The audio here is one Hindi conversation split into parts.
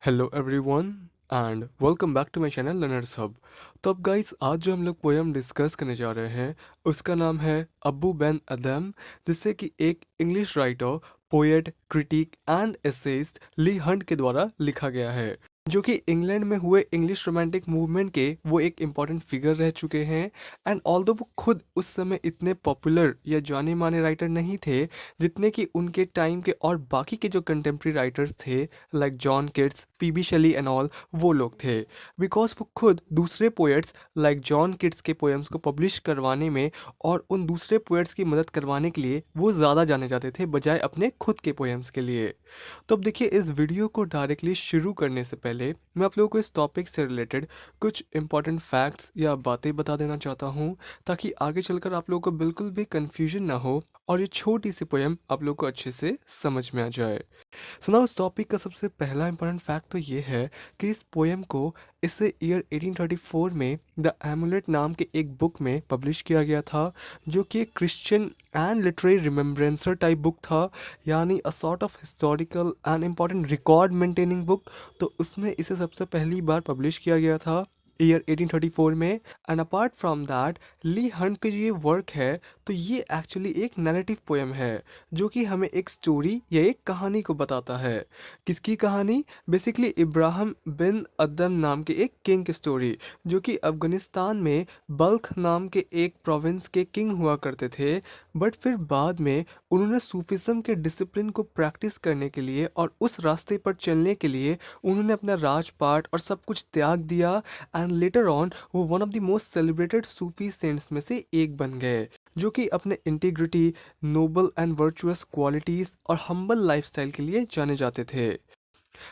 Hello everyone and welcome back to my channel Learners Hub. तो अब गाइस आज जो हम लोग पोएम डिस्कस करने जा रहे हैं उसका नाम है अबू बेन अदम, जिससे कि एक English writer, poet, critic and essayist Leigh Hunt के द्वारा लिखा गया है, जो कि इंग्लैंड में हुए इंग्लिश रोमांटिक मूवमेंट के वो एक इम्पॉर्टेंट फिगर रह चुके हैं। एंड ऑल्दो वो खुद उस समय इतने पॉपुलर या जाने माने राइटर नहीं थे जितने कि उनके टाइम के और बाकी के जो कंटेम्प्रेरी राइटर्स थे like John Keats, PB Shelley and all, वो लोग थे। बिकॉज वो खुद दूसरे पोएट्स लाइक जॉन किट्स के पोएम्स को पब्लिश करवाने में और उन दूसरे पोएट्स की मदद करवाने के लिए वो ज़्यादा जाने जाते थे बजाय अपने खुद के पोएम्स के लिए। तो अब देखिए, इस वीडियो को डायरेक्टली शुरू करने से पहले मैं आप लोगों को इस टॉपिक से रिलेटेड कुछ इंपॉर्टेंट फैक्ट्स या बातें बता देना चाहता हूँ, ताकि आगे चलकर आप लोगों को बिल्कुल भी कंफ्यूजन ना हो और ये छोटी सी पोएम आप लोगों को अच्छे से समझ में आ जाए। सुना, उस टॉपिक का सबसे पहला इंपॉर्टेंट फैक्ट तो ये है कि इस पोएम को इसे ईयर 1834 में द एमुलेट नाम के एक बुक में पब्लिश किया गया था, जो कि एक Christian and literary remembrancer type book था, यानी a sort of historical and important record maintaining book. तो उसमें इसे सबसे पहली बार पब्लिश किया गया था ईयर 1834 में। And apart from that, Leigh Hunt का जो ये वर्क है तो ये एक्चुअली एक नैरेटिव पोएम है, जो कि हमें एक स्टोरी या एक कहानी को बताता है। किसकी कहानी? बेसिकली इब्राहिम बिन अदम नाम के एक किंग की स्टोरी, जो कि अफगानिस्तान में बल्ख नाम के एक प्रोविंस के किंग हुआ करते थे। बट फिर बाद में उन्होंने सूफिज्म के डिसिप्लिन को प्रैक्टिस करने के लिए और उस रास्ते पर चलने के लिए उन्होंने अपना राजपाट और सब कुछ त्याग दिया। एंड लेटर ऑन वो one of the most celebrated Sufi cents में से एक बन गए, जो कि अपने integrity, noble and virtuous qualities और हम्बल लाइफस्टाइल के लिए जाने जाते थे।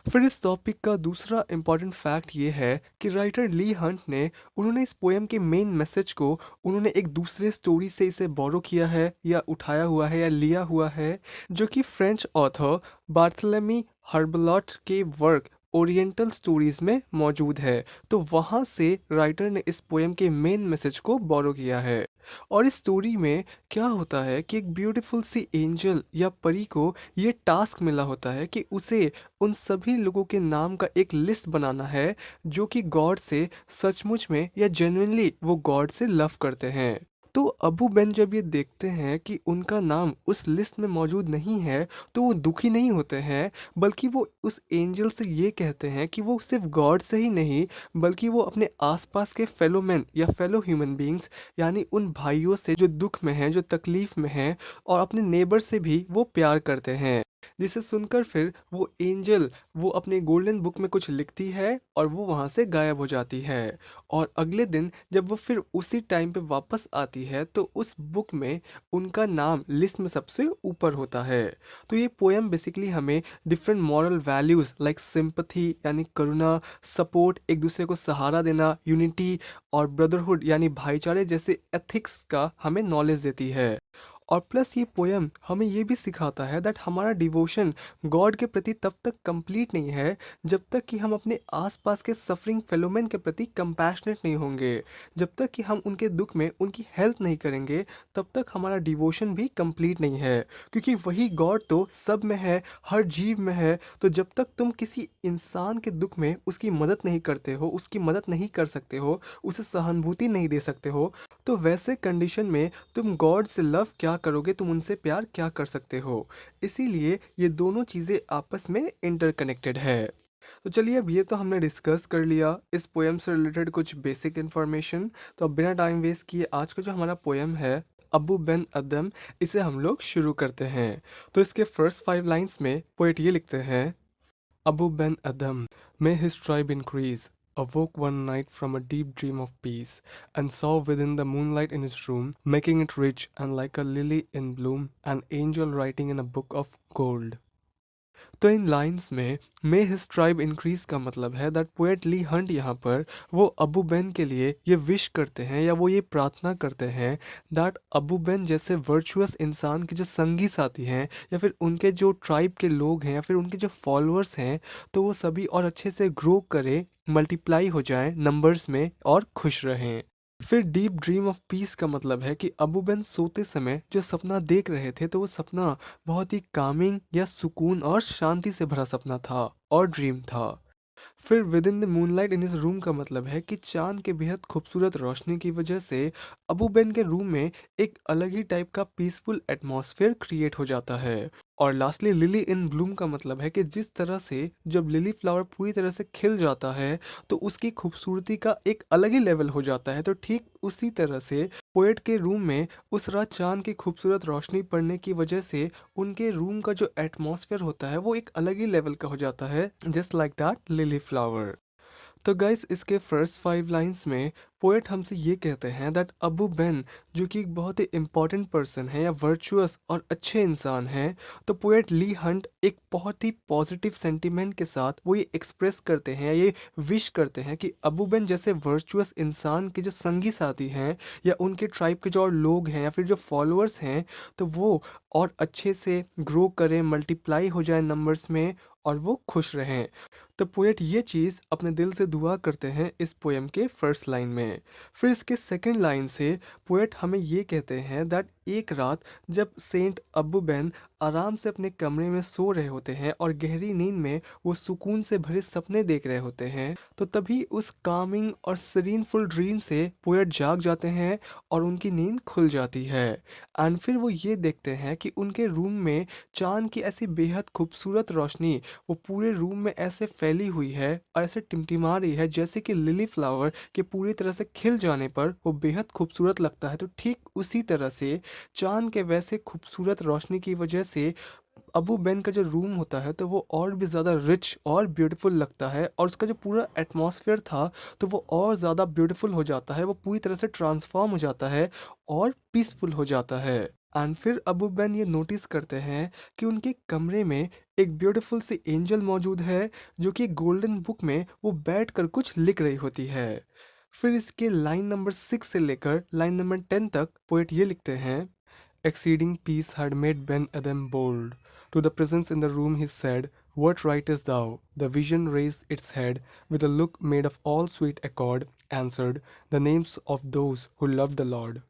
फिर इस टॉपिक का दूसरा इम्पॉर्टेंट फैक्ट ये है कि राइटर ली हंट ने उन्होंने इस पोएम के मेन मैसेज को उन्होंने एक दूसरे स्टोरी से इसे बोरो किया है या उठाया हुआ है या लिया हुआ है, जो कि फ्रेंच ऑथर बार्थलेमी हर्बलॉट के वर्क ओरिएंटल स्टोरीज में मौजूद है। तो वहाँ से राइटर ने इस पोएम के मेन मैसेज को बोरो किया है। और इस स्टोरी में क्या होता है कि एक ब्यूटीफुल सी एंजल या परी को ये टास्क मिला होता है कि उसे उन सभी लोगों के नाम का एक लिस्ट बनाना है जो कि गॉड से सचमुच में या जेन्युइनली वो गॉड से लव करते हैं। तो अबू बेन जब ये देखते हैं कि उनका नाम उस लिस्ट में मौजूद नहीं है, तो वो दुखी नहीं होते हैं, बल्कि वो उस एंजल से ये कहते हैं कि वो सिर्फ गॉड से ही नहीं, बल्कि वो अपने आसपास के फेलो मैन या फेलो ह्यूमन बींग्स, यानी उन भाइयों से जो दुख में हैं, जो तकलीफ में हैं, और अपने नेबर से भी वो प्यार करते हैं। जिसे सुनकर फिर वो एंजल वो अपने गोल्डन बुक में कुछ लिखती है और वो वहाँ से गायब हो जाती है। और अगले दिन जब वो फिर उसी टाइम पे वापस आती है तो उस बुक में उनका नाम लिस्ट में सबसे ऊपर होता है। तो ये पोएम बेसिकली हमें different moral values like sympathy यानी करुणा, सपोर्ट, एक दूसरे को सहारा देना, यूनिटी और ब्रदरहुड यानी भाईचारे जैसे एथिक्स का हमें नॉलेज देती है। और प्लस ये पोयम हमें ये भी सिखाता है दैट हमारा डिवोशन गॉड के प्रति तब तक कंप्लीट नहीं है जब तक कि हम अपने आसपास के सफरिंग फेलोमेन के प्रति कंपैशनेट नहीं होंगे। जब तक कि हम उनके दुख में उनकी हेल्प नहीं करेंगे, तब तक हमारा डिवोशन भी कंप्लीट नहीं है, क्योंकि वही गॉड तो सब में है, हर जीव में है। तो जब तक तुम किसी इंसान के दुख में उसकी मदद नहीं करते हो, उसकी मदद नहीं कर सकते हो, उसे सहानुभूति नहीं दे सकते हो, तो वैसे कंडीशन में तुम गॉड से लव क्या करोगे, तुम उनसे प्यार क्या कर सकते हो। इसीलिए ये दोनों चीज़ें आपस में इंटरकनेक्टेड है। तो चलिए, अब ये तो हमने डिस्कस कर लिया इस पोएम से रिलेटेड कुछ बेसिक इन्फॉर्मेशन। तो अब बिना टाइम वेस्ट किए आज का जो हमारा पोएम है अबू बेन अदम, इसे हम लोग शुरू करते हैं। तो इसके फर्स्ट 5 लाइन्स में पोएट ये लिखते हैं: Abu Ben Adam, may his tribe increase, awoke one night from a deep dream of peace, and saw within the moonlight in his room, making it rich and like a lily in bloom, an angel writing in a book of gold. तो इन लाइंस में मे हिज ट्राइब इंक्रीज का मतलब है दैट पोएट ली हंट यहाँ पर वो अबू बेन के लिए ये विश करते हैं या वो ये प्रार्थना करते हैं दैट अबू बेन जैसे वर्चुअस इंसान के जो संगी साथी हैं या फिर उनके जो ट्राइब के लोग हैं या फिर उनके जो फॉलोअर्स हैं, तो वो सभी और अच्छे से ग्रो करें, मल्टीप्लाई हो जाएं नंबर्स में और खुश रहें। फिर डीप ड्रीम ऑफ पीस का मतलब है कि अबू बेन सोते समय जो सपना देख रहे थे तो वो सपना बहुत ही कामिंग या सुकून और शांति से भरा सपना था और ड्रीम था। फिर with in the moonlight in his room का मतलब है कि चांद के बेहद खूबसूरत रोशनी की वजह से अबू बेन के रूम में एक अलग ही टाइप का पीसफुल एटमॉस्फेयर क्रिएट हो जाता है। और लास्टली लिली इन ब्लूम का मतलब है कि जिस तरह से जब लिली फ्लावर पूरी तरह से खिल जाता है तो उसकी खूबसूरती का एक अलग ही लेवल हो जाता है। तो ठीक उसी तरह से पोएट के रूम में उस रात चांद की खूबसूरत रोशनी पड़ने की वजह से उनके रूम का जो एटमॉस्फेयर होता है वो एक अलग ही लेवल का हो जाता है, just like that lily flower. तो गाइस इसके फर्स्ट 5 लाइंस में पोएट हमसे ये कहते हैं दैट अबू बेन जो कि एक बहुत ही इम्पॉर्टेंट पर्सन है या वर्चुअस और अच्छे इंसान हैं, तो पोएट ली हंट एक बहुत ही पॉजिटिव सेंटीमेंट के साथ वो ये एक्सप्रेस करते हैं, ये विश करते हैं कि अबू बेन जैसे वर्चुअस इंसान के जो संगी साथी हैं या उनके ट्राइब के जो और लोग हैं या फिर जो फॉलोअर्स हैं, तो वो और अच्छे से ग्रो करें, मल्टीप्लाई हो जाए नंबर्स में और वो खुश रहें। तो पोएट ये चीज़ अपने दिल से दुआ करते हैं इस पोएम के फर्स्ट लाइन में। फिर इसके सेकंड लाइन से पोएट हमें ये कहते हैं दैट एक रात जब सेंट अब्बू बेन आराम से अपने कमरे में सो रहे होते हैं और गहरी नींद में वो सुकून से भरे सपने देख रहे होते हैं, तो तभी उस कामिंग और सीरीनफुल ड्रीम से पोएट जाग जाते हैं और उनकी नींद खुल जाती है। एंड फिर वो ये देखते हैं कि उनके रूम में चांद की ऐसी बेहद खूबसूरत रोशनी वो पूरे रूम में ऐसे फैली हुई है और ऐसे टिमटिमा रही है जैसे कि लिली फ्लावर के पूरी तरह से खिल जाने पर वो बेहद खूबसूरत लगता है। तो ठीक उसी तरह से चांद के वैसे खूबसूरत रोशनी की वजह से अबू बेन का जो रूम होता है तो वो और भी ज़्यादा रिच और ब्यूटीफुल लगता है और उसका जो पूरा एटमॉस्फेयर था तो वो और ज़्यादा ब्यूटीफुल हो जाता है, वो पूरी तरह से ट्रांसफॉर्म हो जाता है और पीसफुल हो जाता है। एंड फिर अबू बेन ये नोटिस करते हैं कि उनके कमरे में एक ब्यूटीफुल सी एंजल मौजूद है जो कि गोल्डन बुक में वो बैठ कर कुछ लिख रही होती है। फिर इसके लाइन नंबर 6 से लेकर लाइन नंबर 10 तक पोएट ये लिखते हैं, exceeding peace had made Ben Adam bold. To the presence in the room he said, what writest thou? The vision raised its head, with a look made of all sweet accord, answered, the names of those who loved the Lord.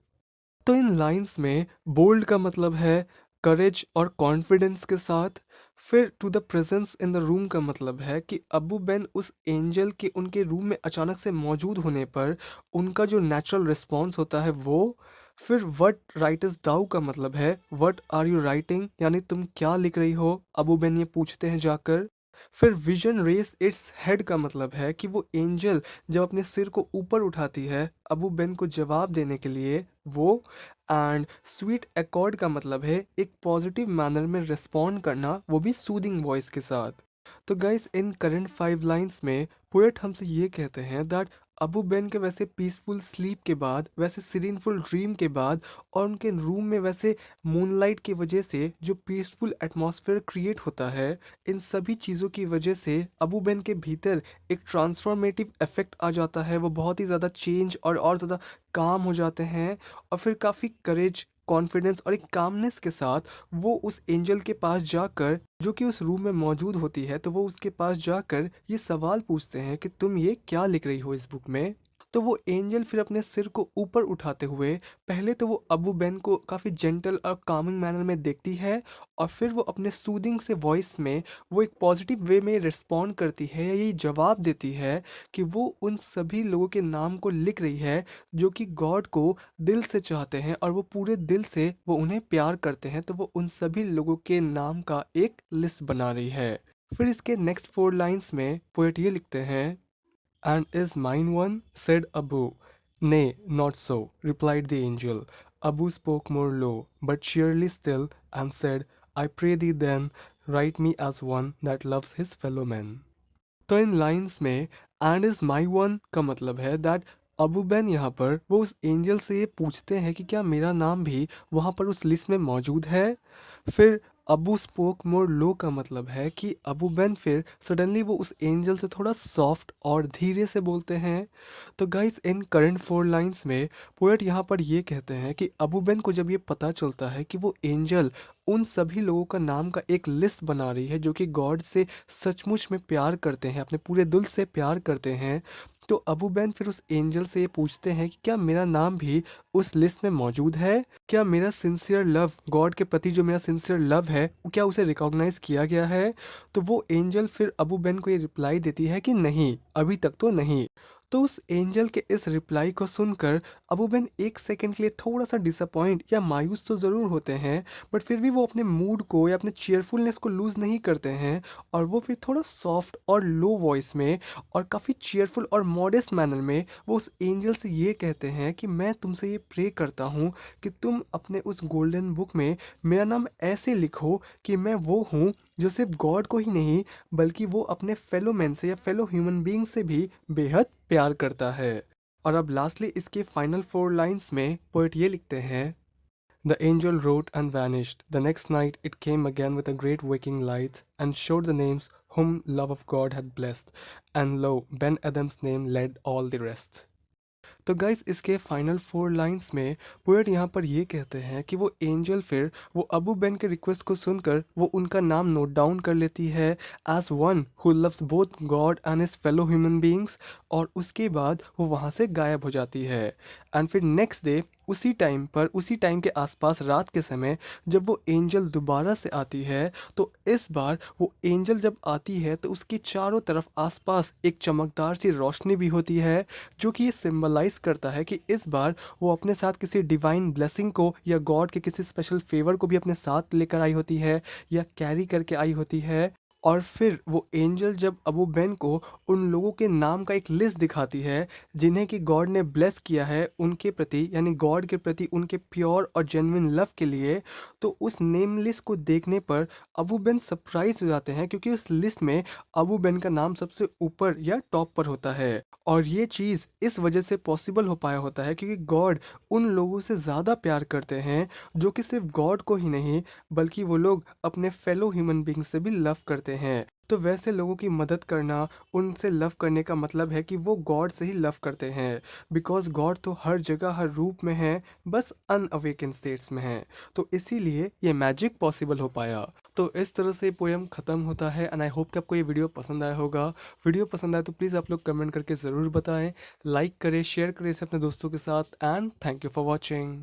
तो इन लाइंस में बोल्ड का मतलब है करेज और कॉन्फिडेंस के साथ। फिर to the presence in the room का मतलब है कि अबू बेन उस एंजल के उनके रूम में अचानक से मौजूद होने पर उनका जो नेचुरल रिस्पॉन्स होता है वो। फिर वट राइटस दाऊ का मतलब है वट आर यू राइटिंग, यानी तुम क्या लिख रही हो, अबू बेन ये पूछते हैं जाकर। फिर विजन रेस इट्स हेड का मतलब है कि वो एंजल जब अपने सिर को ऊपर उठाती है अबू बेन को जवाब देने के लिए वो। एंड स्वीट अकॉर्ड का मतलब है एक पॉजिटिव मैनर में रिस्पॉन्ड करना, वो भी सूदिंग वॉइस के साथ। तो गाइस इन करंट 5 लाइंस में पोएट हमसे ये कहते हैं दैट अबू बेन के वैसे पीसफुल स्लीप के बाद, वैसे सीरीनफुल ड्रीम के बाद और उनके रूम में वैसे मूनलाइट की वजह से जो पीसफुल एटमॉस्फेयर क्रिएट होता है, इन सभी चीज़ों की वजह से अबू बेन के भीतर एक ट्रांसफॉर्मेटिव इफेक्ट आ जाता है। वो बहुत ही ज़्यादा चेंज और ज़्यादा काम हो जाते हैं और फिर काफ़ी करेज, कॉन्फिडेंस और एक कामनेस के साथ वो उस एंजल के पास जाकर जो कि उस रूम में मौजूद होती है, तो वो उसके पास जाकर ये सवाल पूछते हैं कि तुम ये क्या लिख रही हो इस बुक में। तो वो एंजल फिर अपने सिर को ऊपर उठाते हुए पहले तो वो अबू बेन को काफ़ी जेंटल और कामिंग मैनर में देखती है और फिर वो अपने सूदिंग से वॉइस में वो एक पॉजिटिव वे में रिस्पॉन्ड करती है या ये जवाब देती है कि वो उन सभी लोगों के नाम को लिख रही है जो कि गॉड को दिल से चाहते हैं और वो पूरे दिल से वो उन्हें प्यार करते हैं। तो वो उन सभी लोगों के नाम का एक लिस्ट बना रही है। फिर इसके नेक्स्ट 4 लाइंस में पोएट ये लिखते हैं, and is mine one? Said Abu. Nay, not so, replied the angel. Abu spoke more low, but cheerily still, and said, I pray thee then, write me as one that loves his fellow men. तो इन लाइंस में एंड इज माई वन का मतलब है दैट अबू बैन यहाँ पर वो उस एंजल से ये पूछते हैं कि क्या मेरा नाम भी वहाँ पर उस लिस्ट में मौजूद है। फिर अबू स्पोक मोर लो का मतलब है कि अबू बैन फिर सडनली वो उस एंजल से थोड़ा सॉफ्ट और धीरे से बोलते हैं। तो गाइस इन करंट 4 लाइंस में पोएट यहाँ पर ये कहते हैं कि अबू बैन को जब ये पता चलता है कि वो एंजल उन सभी लोगों का नाम का एक लिस्ट बना रही है जो कि गॉड से सचमुच में प्यार करते हैं, अपने पूरे दिल से प्यार करते हैं, तो अबू बैन फिर उस एंजल से ये पूछते हैं कि क्या मेरा नाम भी उस लिस्ट में मौजूद है, क्या मेरा सिंसियर लव, गॉड के प्रति जो मेरा सिंसियर लव है, क्या उसे रिकॉग्नाइज किया गया है। तो वो एंजल फिर अबू बैन को ये रिप्लाई देती है कि नहीं, अभी तक तो नहीं। तो उस एंजल के इस रिप्लाई को सुनकर अबू बैन एक सेकंड के लिए थोड़ा सा डिसअपॉइंट या मायूस तो ज़रूर होते हैं, बट फिर भी वो अपने मूड को या अपने चीयरफुलनेस को लूज़ नहीं करते हैं, और वो फिर थोड़ा सॉफ्ट और लो वॉइस में और काफ़ी चीयरफुल और मॉडेस्ट मैनर में वो उस एंजल से ये कहते हैं कि मैं तुमसे ये प्रे करता हूँ कि तुम अपने उस गोल्डन बुक में मेरा नाम ऐसे लिखो कि मैं वो हूँ जो सिर्फ गॉड को ही नहीं बल्कि वो अपने फेलो मैन से या फेलो ह्यूमन बीइंग से भी बेहद प्यार करता है। और अब लास्टली इसके फाइनल 4 लाइन्स में पोएट ये लिखते हैं, The angel wrote and vanished. The next night it came again with a great waking light and showed the names whom love of God had blessed. And lo, Ben Adam's name led all the rest. तो गाइस इसके फाइनल 4 लाइन्स में पोएट यहाँ पर ये कहते हैं कि वो एंजल फिर वो अबू बैन के रिक्वेस्ट को सुनकर वो उनका नाम नोट डाउन कर लेती है as one who loves both God and his fellow human beings, और उसके बाद वो वहाँ से गायब हो जाती है। एंड फिर नेक्स्ट डे उसी टाइम के आसपास रात के समय जब वो एंजल दोबारा से आती है, तो इस बार वो एंजल जब आती है तो उसके चारों तरफ आसपास एक चमकदार सी रोशनी भी होती है, जो कि ये सिंबलाइज करता है कि इस बार वो अपने साथ किसी डिवाइन ब्लेसिंग को या गॉड के किसी स्पेशल फेवर को भी अपने साथ लेकर आई होती है या कैरी करके आई होती है। और फिर वो एंजल जब अबू बैन को उन लोगों के नाम का एक लिस्ट दिखाती है जिन्हें कि गॉड ने ब्लेस किया है उनके प्रति, यानी गॉड के प्रति उनके प्योर और जेन्युइन लव के लिए, तो उस नेम लिस्ट को देखने पर अबू बैन सरप्राइज हो जाते हैं क्योंकि उस लिस्ट में अबू बैन का नाम सबसे ऊपर या टॉप पर होता है। और ये चीज़ इस वजह से पॉसिबल हो पाया होता है क्योंकि गॉड उन लोगों से ज़्यादा प्यार करते हैं जो कि सिर्फ गॉड को ही नहीं बल्कि वो लोग अपने फेलो ह्यूमन बींग से भी लव करते हैं। तो वैसे लोगों की मदद करना, उनसे लव करने का मतलब है कि वो गॉड से ही लव करते हैं, बिकॉज गॉड तो हर जगह हर रूप में है, बस अनअवेकन स्टेट्स में है। तो इसीलिए ये मैजिक पॉसिबल हो पाया। तो इस तरह से पोएम ख़त्म होता है एंड आई होप कि आपको ये वीडियो पसंद आया होगा। वीडियो पसंद आए तो प्लीज़ आप लोग कमेंट करके ज़रूर बताएं, लाइक करें, शेयर करें इसे अपने दोस्तों के साथ, and thank you for watching.